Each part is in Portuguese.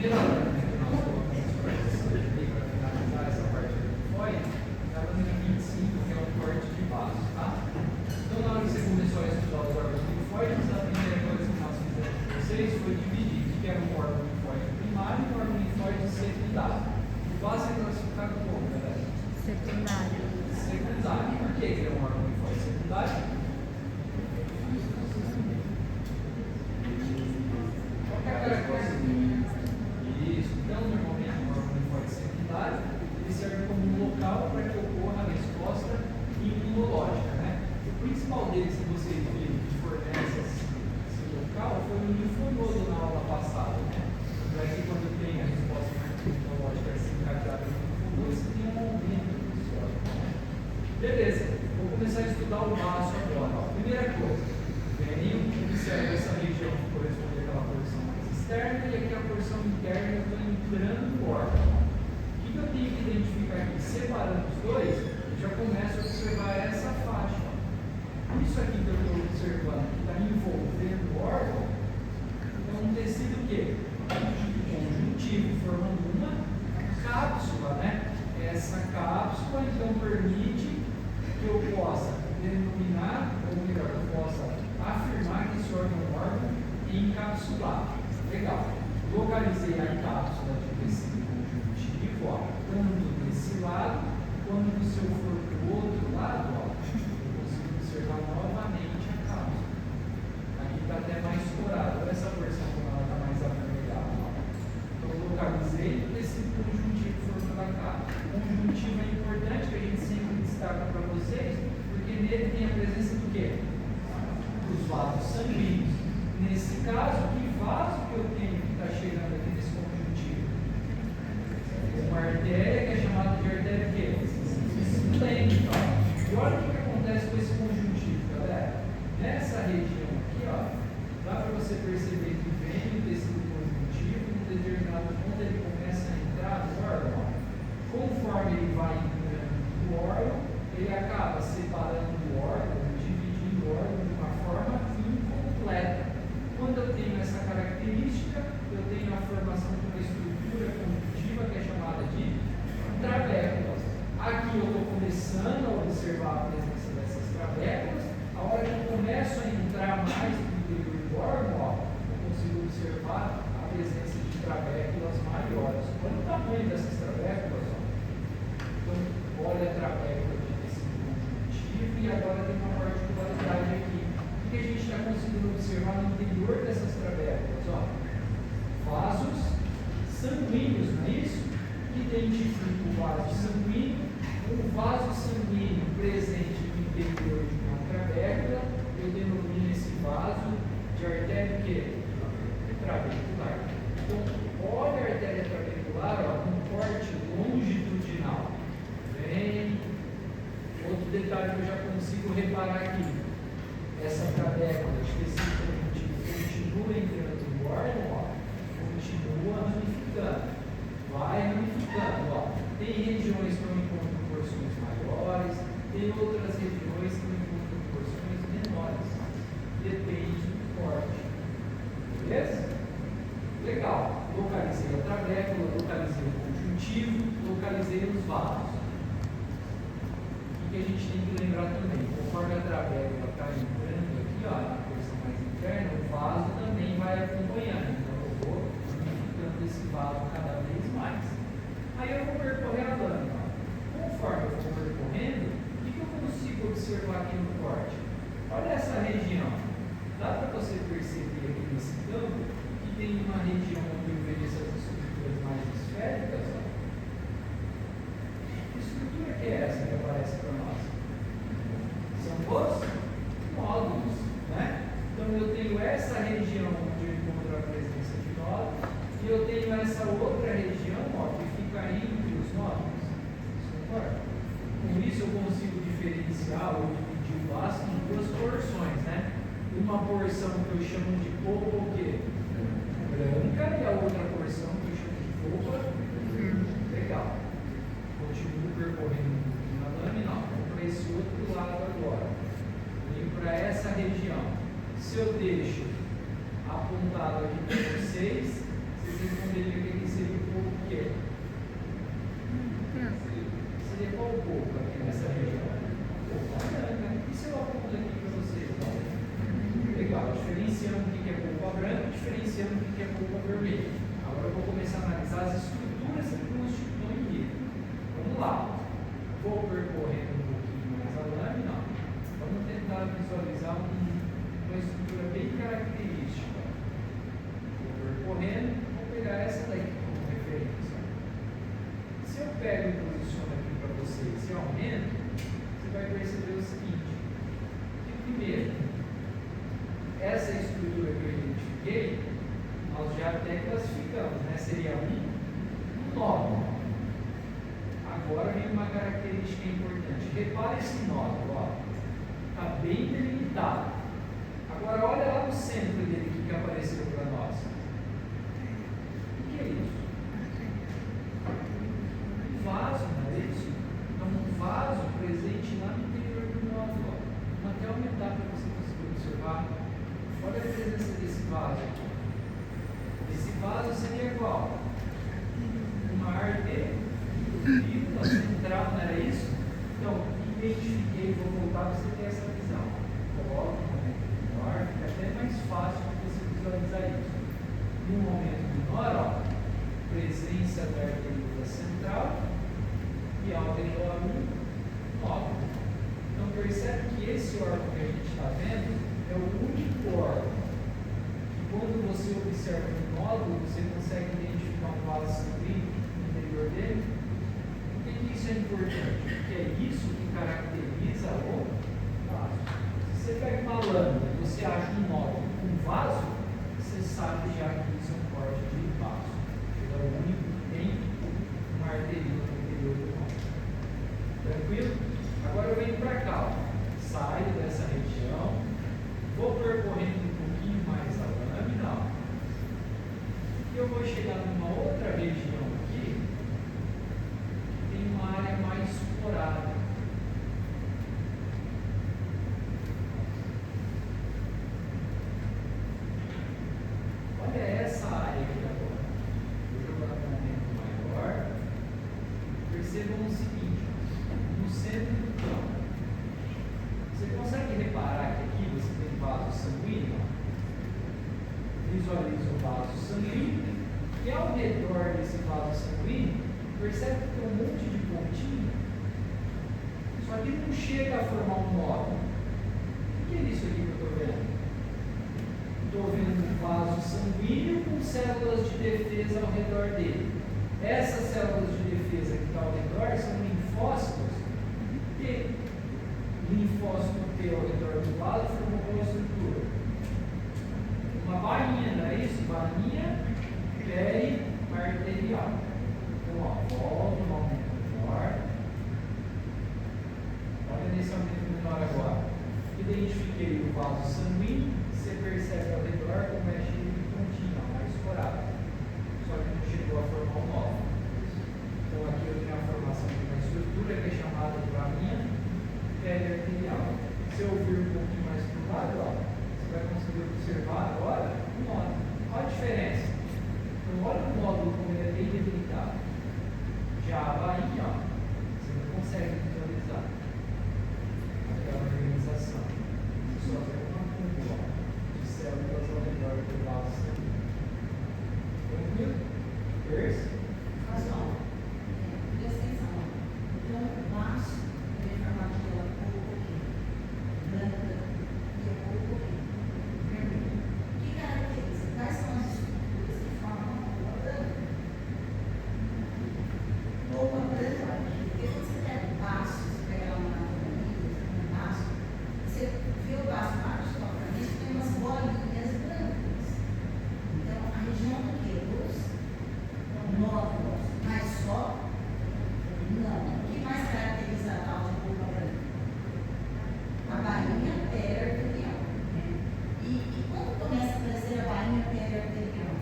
primeira lâmina que nós colocamos para finalizar essa parte do linfóide é a lâmina 25, que é um corte de vaso, tá? Então, na hora que você começou a estudar os órgãos linfóides, a primeira coisa que nós fizemos com vocês foi dividir o que era um órgão linfóide primário e um órgão linfóide secundário. O vaso é classificado como, galera? Secundário. Secundário. Por que ele é um órgão linfóide secundário? Qual que é a característica? Isso. Então, normalmente, um órgão linfóide secundário ele serve como um local para que ocorra a resposta imunológica, né? O principal deles que vocês viram que fornece esse local foi o linfonodo na aula passada, né? Para que quando tem a resposta imunológica desencadeada no linfonodo, você tem um aumento desse órgão, né? Beleza, vou começar a estudar o vaso agora. Ó. Primeira coisa, venho, observo essa região que corresponde àquela porção mais externa e aqui a porção interna eu estou entrando no órgão. O que eu tenho que identificar aqui? Separando os dois, eu já começo a observar essa faixa. Isso aqui que eu estou observando, que está envolvendo o órgão, é um tecido que conjuntivo, formando uma cápsula, né? Essa cápsula então permite que eu possa denominar, ou melhor, eu possa afirmar que esse órgão é um órgão encapsulado. Legal. Localizei a cápsula de tecido conjuntivo, ó, tanto desse lado, quanto se eu for para o outro lado, ó, eu consigo observar novamente a cápsula. Aqui está até mais escorado. Olha essa porção como ela está mais avermelhada. Então, localizei esse conjuntivo formando a cápsula. O conjuntivo é importante, que a gente sempre destaca para vocês, porque nele tem a presença do quê? Dos vasos sanguíneos. Nesse caso, que vaso que eu tenho que está chegando aqui nesse conjuntivo? Uma artéria que é chamada de artéria quê? Esplênica. E olha o que acontece com esse conjuntivo, galera. Nessa região aqui, ó, dá para você perceber que vem o tecido conjuntivo, em determinado ponto ele começa a entrar no órgão. Conforme ele vai entrando no órgão, ele acaba separando o órgão, dividindo o órgão de uma forma incompleta. Quando eu tenho essa característica, eu tenho a formação de uma estrutura conjuntiva que é chamada de trabéculas. Aqui eu estou começando a observar a presença dessas trabéculas. A hora que eu começo a entrar mais no interior do órgão, ó, eu consigo observar a presença de trabéculas maiores. Olha o tamanho dessas trabéculas. Ó. Então, olha a trabécula de tecido conjuntivo e agora tem uma particularidade aqui. O que a gente está conseguindo observar no interior dessas trabéculas? Ó, vasos sanguíneos, não é isso? Que identifica o vaso sanguíneo, um vaso sanguíneo presente no interior de uma trabécula, eu denomino esse vaso de artéria quê? Trabecular. Então, olha a artéria trabecular, ó, um corte longitudinal. Bem, outro detalhe que eu já consigo reparar aqui. Essa trabécula de tecido conjuntivo continua entrando no órgão, ó, continua ramificando, vai ramificando. Ó. Tem regiões que eu encontro porções maiores, tem outras regiões que eu encontro porções menores. Depende do corte. Beleza? Legal. Localizei a trabécula, localizei o conjuntivo, localizei os vasos. O que a gente tem que lembrar também? Conforme a trabécula está entrando aqui, ó, na porção mais interna, o vaso também vai acompanhando. Então eu vou unificando esse vaso cada vez mais. Aí eu vou percorrer a lâmina. Conforme eu vou percorrendo, o que eu consigo observar aqui no corte? Olha essa região. Dá para você perceber aqui nesse campo que tem uma região onde eu vejo essas estruturas mais esféricas. Ó. Que estrutura que é essa que aparece para nós? São os nódulos, né? Então eu tenho essa região onde eu encontro a presença de nódulos e eu tenho essa outra região, ó, que fica entre os nódulos. Concorda? Com isso eu consigo diferenciar ou dividir o vaso em duas porções, né? Uma porção que eu chamo de polpa o quê? Branca, e a outra porção que eu chamo de polpa legal. Continuo percorrendo na lâmina, vou para esse outro lado agora. Venho para essa região. Se eu deixo apontado aqui para vocês, vocês responderiam o que pegar essa daqui como referência. Se eu pego e posiciono aqui para vocês e aumento, você vai perceber o seguinte: que primeiro, essa estrutura que eu identifiquei, nós já até classificamos, né? Seria um nódulo. Agora vem uma característica importante. Repara esse nódulo, está bem delimitado. Agora olha lá no centro dele o que apareceu para nós. O que é isso? Um vaso, não é isso? Então um vaso presente lá no interior do nódulo. Vou até aumentar para você conseguir observar. Olha a presença desse vaso aqui. Esse vaso seria qual? Uma arte vírgula central, não era isso? Então, identifiquei, vou voltar para você ter essa visão. Coloque um momento menor, fica até mais fácil de você visualizar isso. No momento menor, presença da arte vírgula central e ao redor um nódulo. Então, percebe que esse órgão que a gente está vendo é o único órgão que, quando você observa um nódulo, você consegue identificar um vaso sanguíneo no interior dele. Por que isso é importante? Porque é isso que caracteriza o vaso. Se você pega uma lâmina e você acha um nódulo com um vaso, você sabe já que isso é um corte de vaso. Ele é o único que tem uma arteria no interior do nódulo. Tranquilo? Agora eu venho para cá. Saio dessa região, vou percorrendo um pouquinho mais a lâmina e eu vou chegar numa outra região aqui que tem uma área mais explorada. Olha essa área aqui agora. Vou jogar um momento maior. Percebam o seguinte: no centro do campo, você consegue reparar que aqui você tem vaso sanguíneo? Visualiza o vaso sanguíneo e ao redor desse vaso sanguíneo, percebe que tem um monte de pontinha, só que não chega a formar um nódulo. O que é isso aqui que eu estou vendo? Estou vendo um vaso sanguíneo com células de defesa ao redor dele. Essas células de defesa que estão ao redor são linfócitos que linfócito T ao redor do vaso formou uma estrutura. Uma bainha, não é isso? Bainha periarterial. Então, volta um aumento menor. Olha nesse aumento menor agora. Identifiquei o vaso sanguíneo. Você percebe ao redor como é cheio de pontinha, mais escorado. Só que não chegou a formar um nódulo. Então, aqui eu tenho a formação de uma estrutura que é chamada de bainha periarterial. Se eu vir um pouquinho mais para o lado, você vai conseguir observar agora o nódulo. Qual a diferença? Então, olha o nódulo como ele é bem delimitado. Já a bainha, você não consegue visualizar aquela organização. Você só vê uma cúpula de células ao redor do vaso sanguíneo. Tranquilo? Terça? Razão. Presta atenção. Então, baixo, ele é formado pela cor branca e a cor vermelha. O que caracteriza? Quais são as estruturas que formam a roupa branca? Roupa branca, porque quando você pega o baço, você pega lá uma baço, você vê o baço macroscopicamente, tem umas bolinhas brancas. Então, a região do que? Dos nódulos, mas só? Não. O que mais caracteriza a tal de roupa branca? A bainha periarterial. E quando começa a aparecer a bainha periarterial?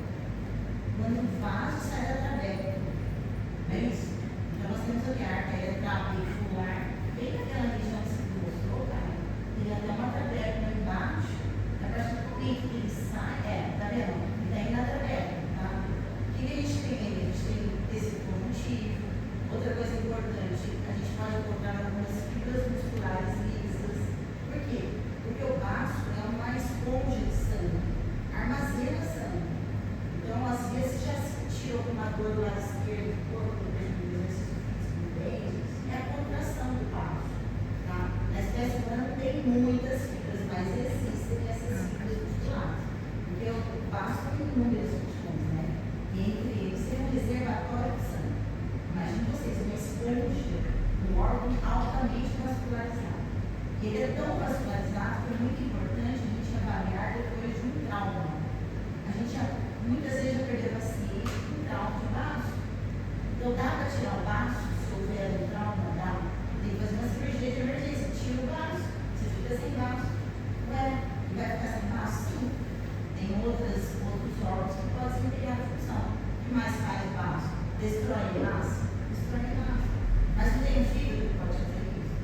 Quando o vaso sai da trabeca. É isso? Então nós temos aqui a artéria trabecular, bem naquela região que você mostrou, cara. Tem até uma trabeca lá embaixo. A partir do momento que ele sai, tá vendo? Ele tá indo na trabeca, tá? O que a gente tem aí? A gente tem tecido conjuntivo. Outra coisa importante, a gente pode encontrar algumas fibras musculares lisas. Por quê? Porque o baço é uma esponja de sangue, armazena sangue. Então, às vezes, já sentiu alguma dor do lado esquerdo do corpo, por exemplo, do exercício físico do dente, é a contração do baço. Tá? Na espécie humana tem muitas fibras, mas existem essas fibras musculares. Porque o baço tem inúmeras funções, né? E entre destrói massa? Destrói massa. Mas não tem fibra que pode fazer isso.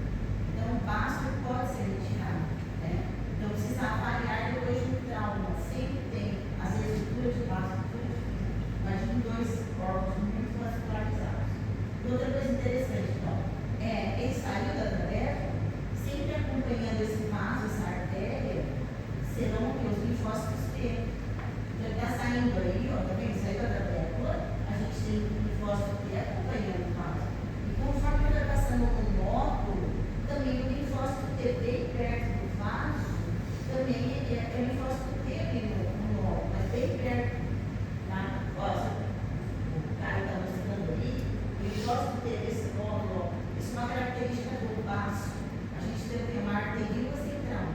Então, o baço pode ser retirado. Né? Então, precisa avaliar depois de um trauma. Sempre tem, às vezes, ruptura de baço, ruptura de fibra. Imagina dois órgãos muito vascularizados. Outra coisa interessante, então, ele saiu da tarefa, sempre acompanhando esse vaso, essa artéria, serão os linfócitos T. Então, ele está saindo aí, ó, tá vendo? Saiu da tarefa, a gente tem linfócito T acompanhando o vaso. E conforme ele vai passando no nódulo, também o linfócito T bem perto do vaso, também é o linfócito T ali no nódulo, mas bem perto. Tá? Ó, o cara está mostrando ali, o linfócito T desse nódulo, isso é uma característica do vaso. A gente tem uma arteríola central,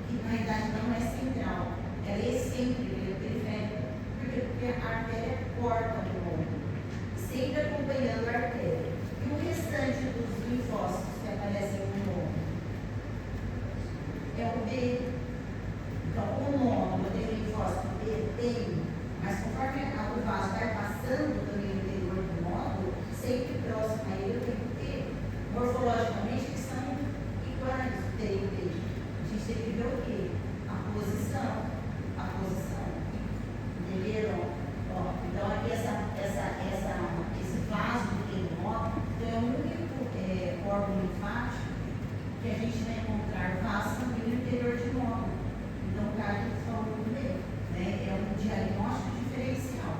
que na verdade não é central, ela é excêntrica, ela é periférica. Por quê? Porque a artéria corta o nódulo, sempre acompanhando a artéria. E o restante dos linfócitos que aparecem no nódulo é o B. Então, o nódulo tem o linfócito B, tem, mas conforme o vaso vai passando também no interior do nódulo, sempre próximo a ele tem o T. Morfologicamente, eles são iguais, o T e o B. A gente tem que ver o quê? A posição. A posição. Entenderam? Ó, então, aqui esse vaso que tem no nódulo, então é o único órgão linfático que a gente vai encontrar vaso sanguíneo no interior de nódulo. Então, o cara que falou muito bem, né? É um diagnóstico diferencial.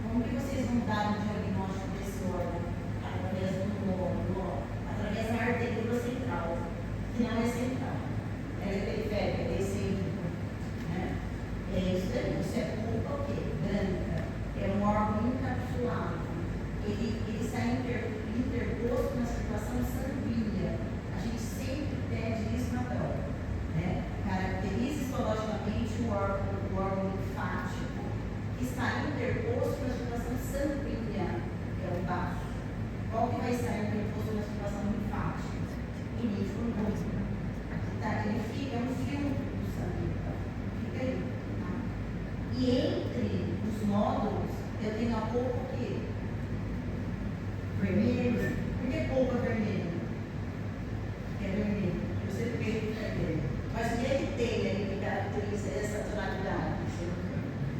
Como que vocês vão dar o diagnóstico desse órgão? Através do nódulo, através da arteríola central, que não é central. Ela é periférica, ela é excêntrica. Né? É isso daí. Isso é pulpa o quê? Branca. É um órgão encapsulado. Ele está interposto na circulação sanguínea. A gente sempre pede isso na prova. Né? Caracteriza histologicamente o órgão linfático que está interposto na circulação sanguínea, que é o baço. Qual que vai estar interposto na circulação linfática? O linfonodo. Ele fica no filtro do sangue. Fica aí. Tá? E entre os nódulos, eu tenho a polpa o quê? Vermelho. Por que polpa vermelha? Porque é vermelho. Eu sempre vejo que é vermelho. Mas o que ele tem aí que caracteriza essa tonalidade?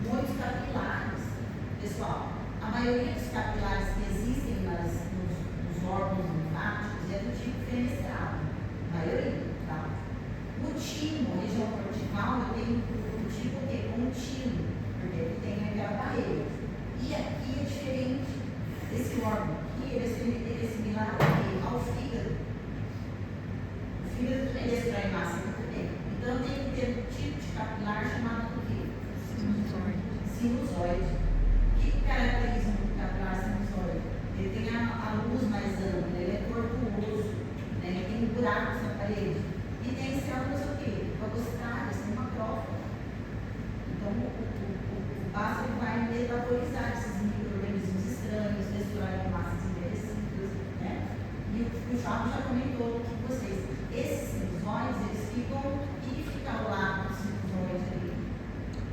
Muitos capilares. Pessoal, a maioria dos capilares que existem nos órgãos linfáticos é do tipo fenestrado. A maioria, tá? O timo, região cortical, eu tenho o tipo o quê? Contínuo, porque ele tem aquela barreira. E aqui é diferente desse órgão. Aqui ele é similar ao fígado. O fígado também destrói massa também. Então tem que ter um tipo de capilar chamado do quê? Sinusoide. O que caracteriza um capilar sinusoide? Ele tem a luz mais ampla, ele é tortuoso, né? Ele tem buracos na parede. E tem células o quê? Fagocitárias, tem macrófago. Então o baço ele vai metabolizar esses micro-organismos estranhos, destruir massas envelhecidas, né? E o Fábio já comentou com vocês. Esses sinusoides, eles ficam, o que fica ao lado do sinusoide ali?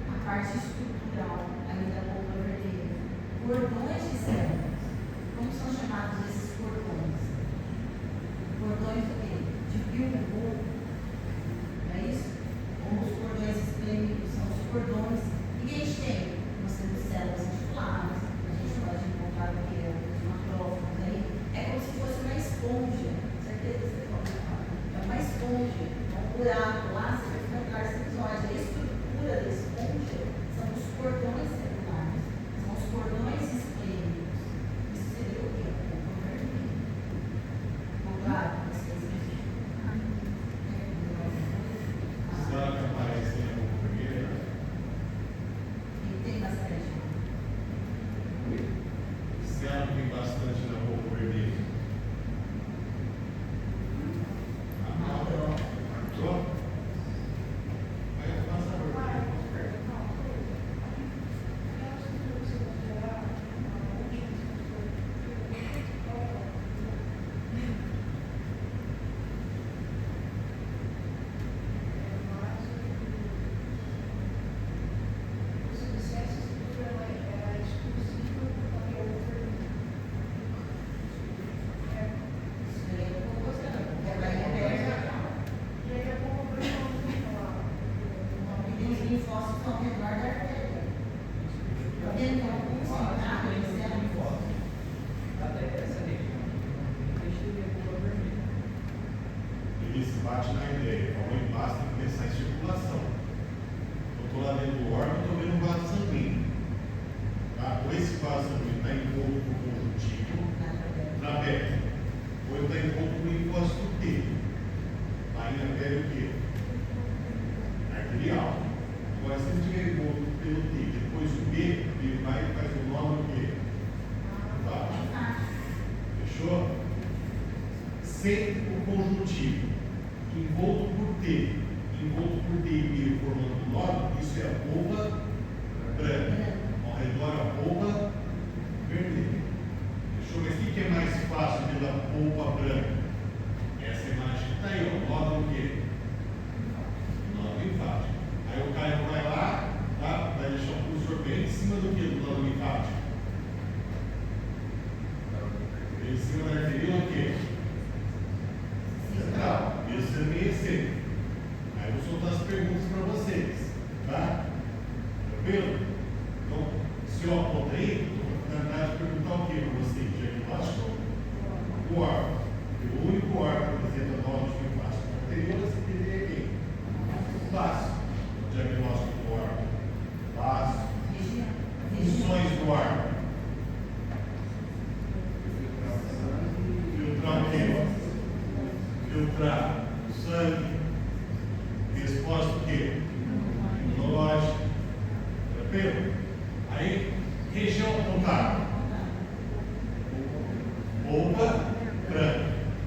A parte estrutural ali da polpa vermelha. Cordões de células. Como são chamados esses cordões? Cordões do quê? De Bilbo. Não é isso? Como os cordões esplênicos são os cordões. E a gente tem? Nós temos células articuladas. A gente pode encontrar o que? Os macrófagos aí. É como se fosse uma esponja. Certeza que você pode falar. É uma esponja. É um buraco lá, você vai encontrar sinusoide. A estrutura da esponja são os cordões celulares. São os cordões esplênicos. Isso seria o quê? Claro, vocês Será que aparece na roupa vermelha? e tem bastante. Se ela tem bastante na roupa vermelha. Marcou? Aí eu faço a vermelha. ele está envolto com o conjuntivo aberto, ou ele está envolto com o linfócito T. Aí na pele o quê? Arterial. Agora, se ele estiver envolto pelo T, depois o B, ele vai e faz o nó no quê? Fechou? Sem o conjuntivo, envolto por T e B formando nódulo, isso é a polpa branca. Ao redor a polpa vermelha. Fechou? Mas o que é mais fácil dentro da polpa branca? Essa imagem que está aí, ó, nódulo o quê? Nódulo linfático. Aí o Caio vai lá, tá? Vai deixar o cursor bem em cima do que? Do nódulo linfático. Em cima da arteria o quê? Central. Isso é meio seco. Aí eu vou soltar as perguntas para vocês. Tá? Tranquilo? Então, se eu apontar aí, estou na verdade perguntar o que para vocês? Diagnóstico? O órgão. O único órgão que apresenta nódulos linfáticos arteriosos, você teria quem? O baço. O diagnóstico do órgão. Baço. Funções do órgão. Filtrar o quê? Filtrar o sangue. Resposta o quê? Imunológica. Tranquilo? Aí, região apontada. Polpa branca.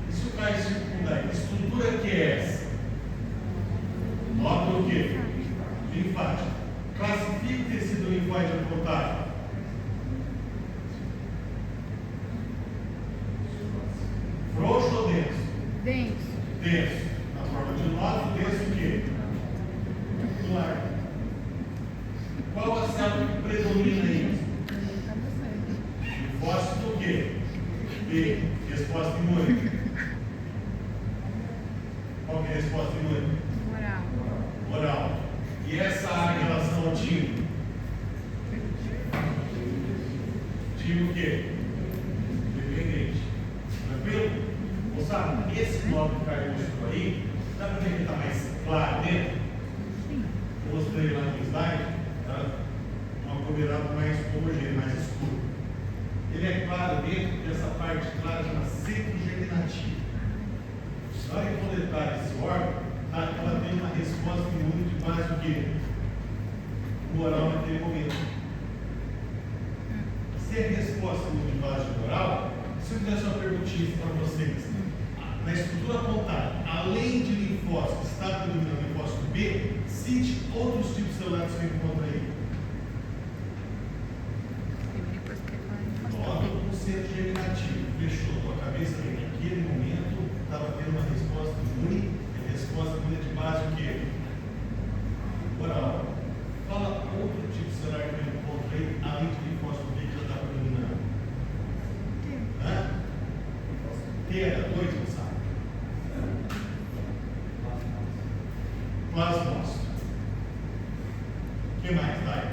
E se o Caio circundar, que estrutura que é essa? Nódulo o quê? Linfático. Classifique o tecido linfóide apontado. Frouxo ou denso? Denso. Denso. Na forma de nódulo, denso o quê? Largo. Qual a célula que predomina aí? Linfócito o quê? B. Resposta imune. Qual que é a resposta imune? Moral. Oral. E essa área em relação ao timo? Timo o quê? Dependente. Tranquilo? Moçada, esse nódulo que caiu aí, dá para ver que está mais claro dentro? Eu mostrei lá no slide, tá? Um aglomerado mais homogêneo, mais escuro. Ele é claro dentro dessa parte clara, chama centro germinativo. Na hora que coletar esse órgão, tá? Ela tem uma resposta imune de base do que? Moral naquele momento. Se é resposta imune de base moral, se eu fizesse uma perguntinha para vocês, na estrutura apontada, além de linfócito, está predominando o linfócito B, cite outros tipos celulares que você encontra aí. Nódulo com centro germinativo. Fechou tua cabeça bem. Naquele momento, estava tendo uma resposta imune. E a resposta imune é de base o quê? Oral. Fala outro tipo de celular que eu encontro aí, além de linfócito B que já está predominando. Hã? Era dois, não sabe? Plasmócito. O que mais, vai?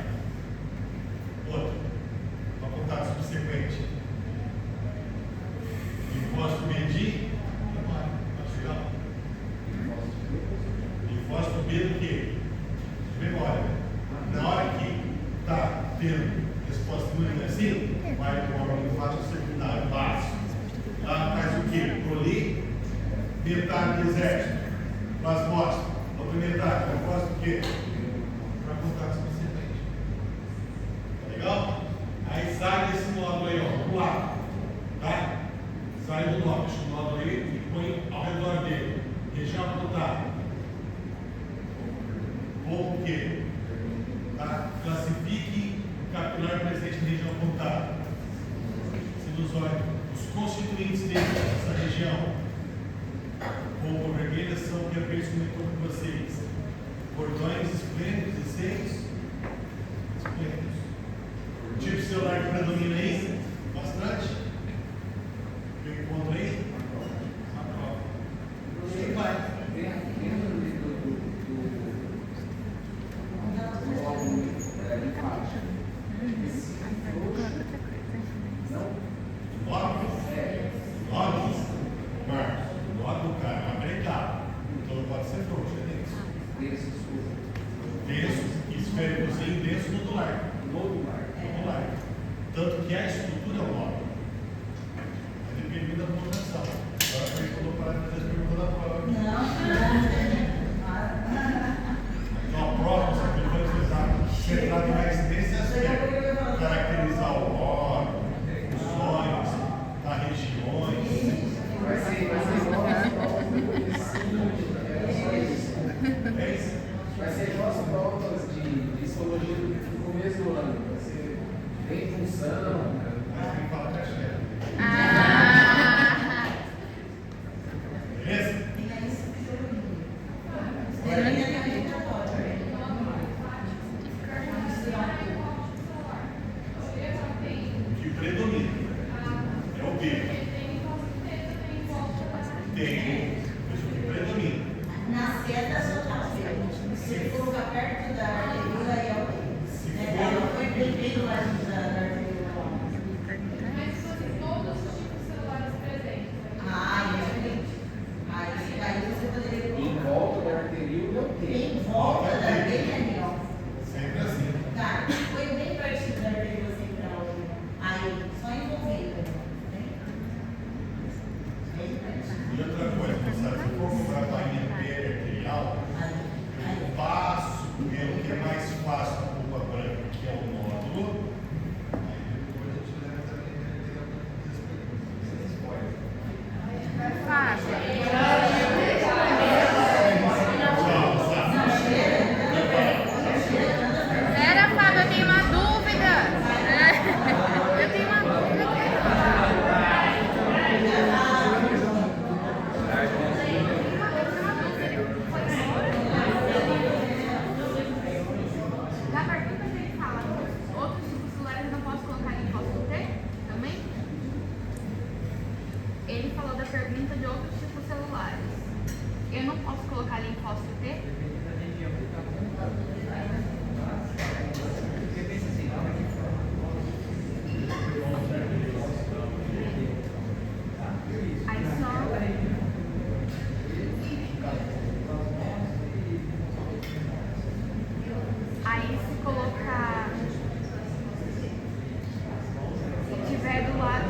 Outro. Uma contato subsequente. Linfócito B de memória. Linfócito B do quê? De memória. Na hora que está tendo resposta imune assim, vai para o órgão linfático secundário, baixo. Lá faz o quê? Proli, metade do exército. Plasmócito. Outra metade. Linfócito o quê? Para contato subsequente. Tá legal? Aí sai desse nódulo aí, ó. Vamos lá. Tá? Sai do nódulo. Deixa o nódulo aí e põe ao redor dele. Região apontada. Ou o quê? Tá? Classifique o capilar presente na região apontada. Sinusóide. Os constituintes dessa região. Polpa vermelha são o que a Peixe comentou com vocês. Cordões esplêndidos e secos. Esplêndidos. O tipo celular que predomina aí? Bastante. O que eu encontro aí? Macrófago. E aí vai. Nódulo, cara, é uma brecada. Então não pode ser frouxo, é denso. Denso, esféricozinho, denso, nodular. Nodular. Tanto que a é o nome. Aí depende da movimentação. Agora a gente falou para fazer as perguntas da prova. Então a prova, você pode centrar mais nesse aspecto. Caracterizar o órgão, funções, da regiões. Vai ser igual as provas do comecinho, vai ser igual as provas de histologia do começo do ano. Vai ser bem função. Mas tem que falar que é chefe. Beleza? O que predomina é o quê? Tem, mas o que predomina. Na seta só está verde. Se colocar perto da arteriola aí é o quê? Ela foi bem lá da arteriola. Mas todos os tipos celulares presentes. Isso aí você poderia Em colocar. volta da arteríola tem. Em volta da arteriola. Sempre assim. Tá, foi bem pertinho da arteriola central. Aí, só envolvendo. Bem pertinho. E outra coisa, moçada, se for comprar bainha arterial, eu passo pelo que é mais fácil a polpa branca, que é o nódulo. Aí depois a gente leva também Pera, Fábio, eu tenho uma dúvida. Eu tenho uma dúvida. Na pergunta que ele fala, outros tipos celulares eu não posso colocar em posso ter também? Ele falou da pergunta de outros tipos celulares. Eu não posso colocar linfócito T? Aí só. Aí se colocar. Se tiver do lado.